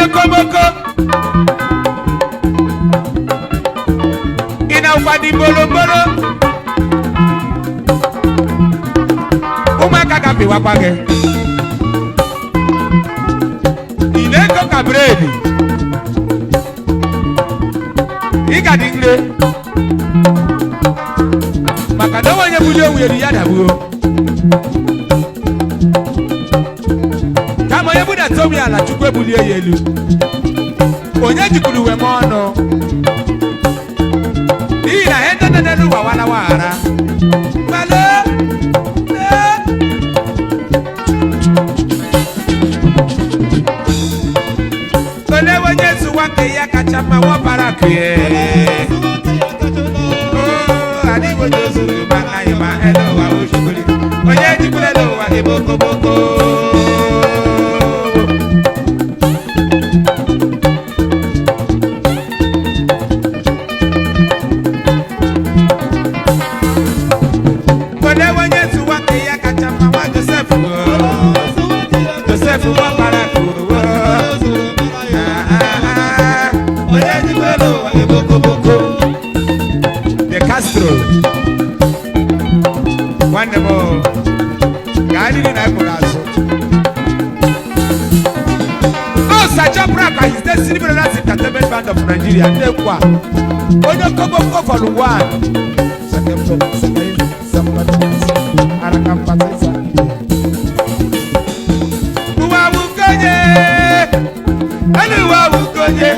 Onye Okomoko ina ufadi bolobolo Uma kaka piwa kwage Ineko kabredi Ika dingre Makado wanye bujo uyeri yada buo Kama yebu da tomi ala chukwe bulie yelu Onye jikulu we mono Ina henda nenu wa wala wara Malo Kone wenye suwake ya kachama Oparaku Adi wenye suru bana ima elo wa ushukuli Onye jikule lo wa iboko boko Kone wenye suwake ya kachama wa Joseph Oparaku The Castro one more Gani na Ebogaso Oh, Sir Joe Oparaku is the senior entertainment band of Nigeria Nekwa Onye Okomoko for one Second Arakampatisa Uwa wukonye Aluwa wukonye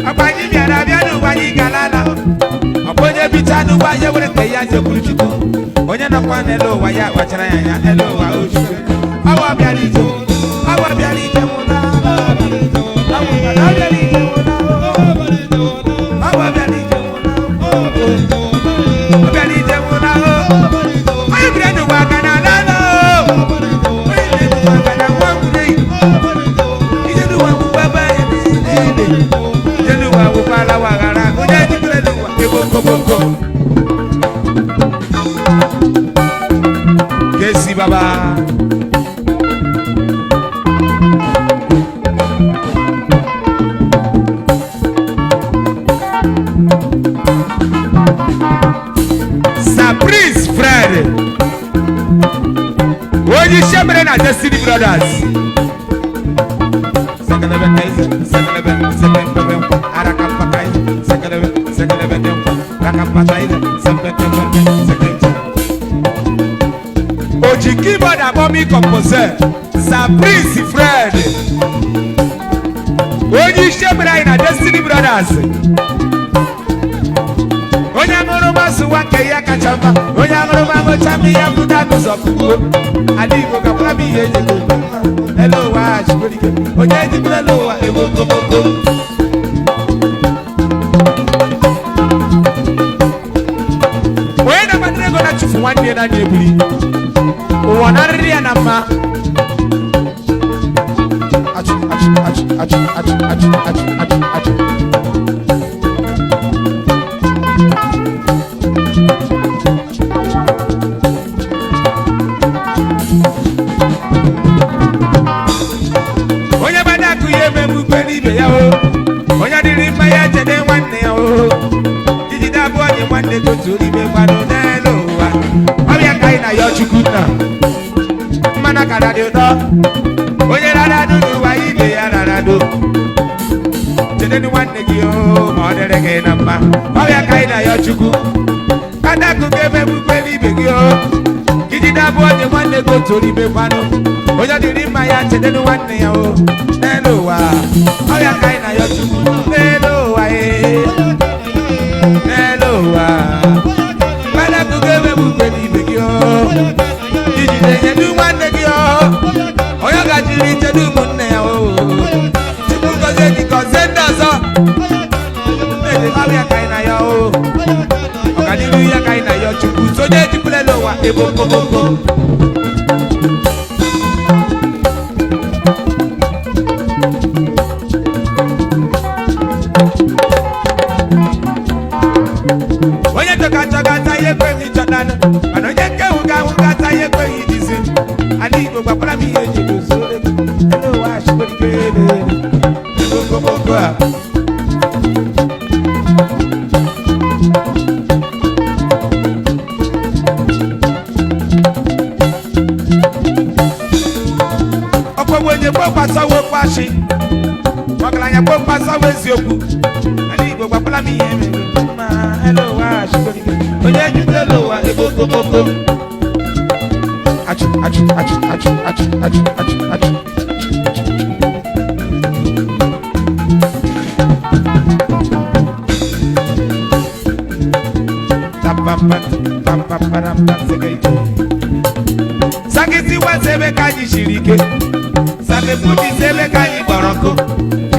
Apanyi biara bianu wanyi galala Oponye bitanu wa ye wure ke ya je kuruchiku Onye na kwa nelo wa ya wachara ya elo wa oshuku Awa biari je muna Awa biari je muna Awa biari je muna Awa biari je muna Ayo bianu wa kana lalo Ayo bianu wa kana wangure Ijedu wa mbaba Ijedu wa mbala wa gara Onye jikule luwa Eboko Kesi baba Surprise Fred Onye Shemere na Destiny Brothers Sekelebe Arakampakai Sekelebe Rakampakai Oji keyboard and mommy composer Surprise Fred Onye Shemere na Destiny Brothers Onye amoroma suwake ya kachamba Onye amoroma mochami ya kudago sokuko Adigo kapula miye jeko Hello wa shigolike Onye jikule lo wa eboko boko Oye na madrego na chufu wanye na nyebuli Uwanariri ya nama Achu Onye badaku yeme mukweni ibe ya o Onye diri mma ya jede nwanne ya o Ijida bụ onye nwanne gotu ibe kwado n'elu ụwa Ọbịa ka anyị na ya Chukwuna Mmana kada dị ụtọ Onye rarado n'ụwa ibe ya rarado Jede nwanne gị o ma ọ dịrị gị na mma Ọbịa ka anyị na ya Chukwu Badaku ga-eme mukweni ibe gị o Ijida bụ onye nwanne gotu ibe kwado Onye diri mma ya jede nwanne ya o n'elu ụwa Ọbịa ka anyị na ya Chukwu n'elu ụwa n'elu ụwa Badaku ga-eme mukweni ibe gị o Ijide nyedu nwanne gị o Onye gajiri chedu ụmụnne ya o Chukwu gozie gị gozie ndị ọzọ Ọbịa ka anyị na ya o Ọganiru ya ka anyị na ya Chukwu sonye jikwule n'ụwa ebokoboko Onye chọkachọkata ihe ekweghị chọtanụ Mana onye nke hụgahụgata ihe ekweghị dizi Ala Igbo gbakwara m ihe eji dozuo Hello, wa shigorike Okwenye pokpasa wokwashi Wakalanya pokpasa weziokwu Ali Igbo gbapala mi ihe mere Ma hello wa shikorike Onye jidelo wa ebokoboko Achu Sakisi wa sebe kanyi shirike Sabe puti sebe kanyi boroko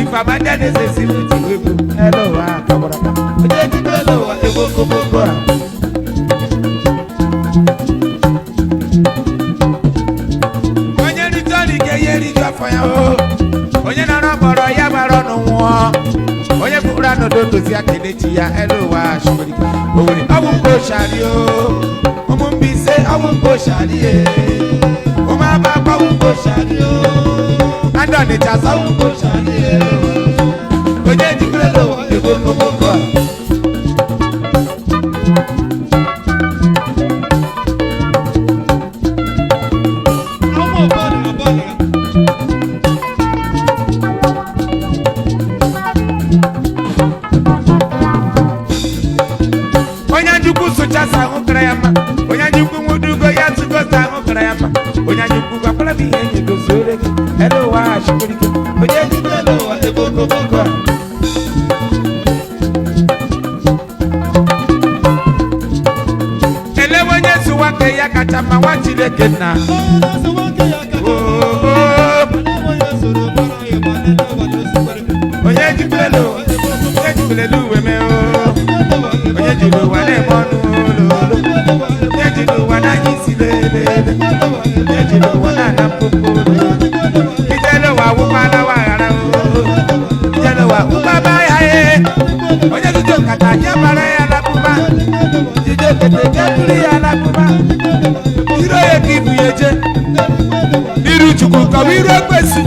Ifa bada nese simuti webu Hello wa kaboraka Oje jidelo wa eboko boko Onye ritoni ke yeri jwa faya o Onye nana moro ya maro nuwa Onye kura no do tozi akenechi ya Hello wa shikorike Owuri awu ko shari o Omumbise awu ko shari e Omaba kwa awu ko shari o Ando ni chasa awu ko shari e Onye jikrelo wa eboko boko Chasa ukrayama onyanjuku mudugo yatsugo sa ukrayama onyanjuku kwapala bihenye gozore hello wa shikurike onyanjuku hello wa eboko boko elewo nyesu wake yakatama wachileke na onyanjuku hello onyanjuku hello weme o onyanjuku wale monu Yejilo wana jisilele Yejilo wana nampukuru Ijelo wa upala wa gara Ijelo wa upaba ya e Onye tujo kata jabara ya lapuba Jijo kete jaturi ya lapuba Iro ye kibu yeje Iru chukuka wiro kwesu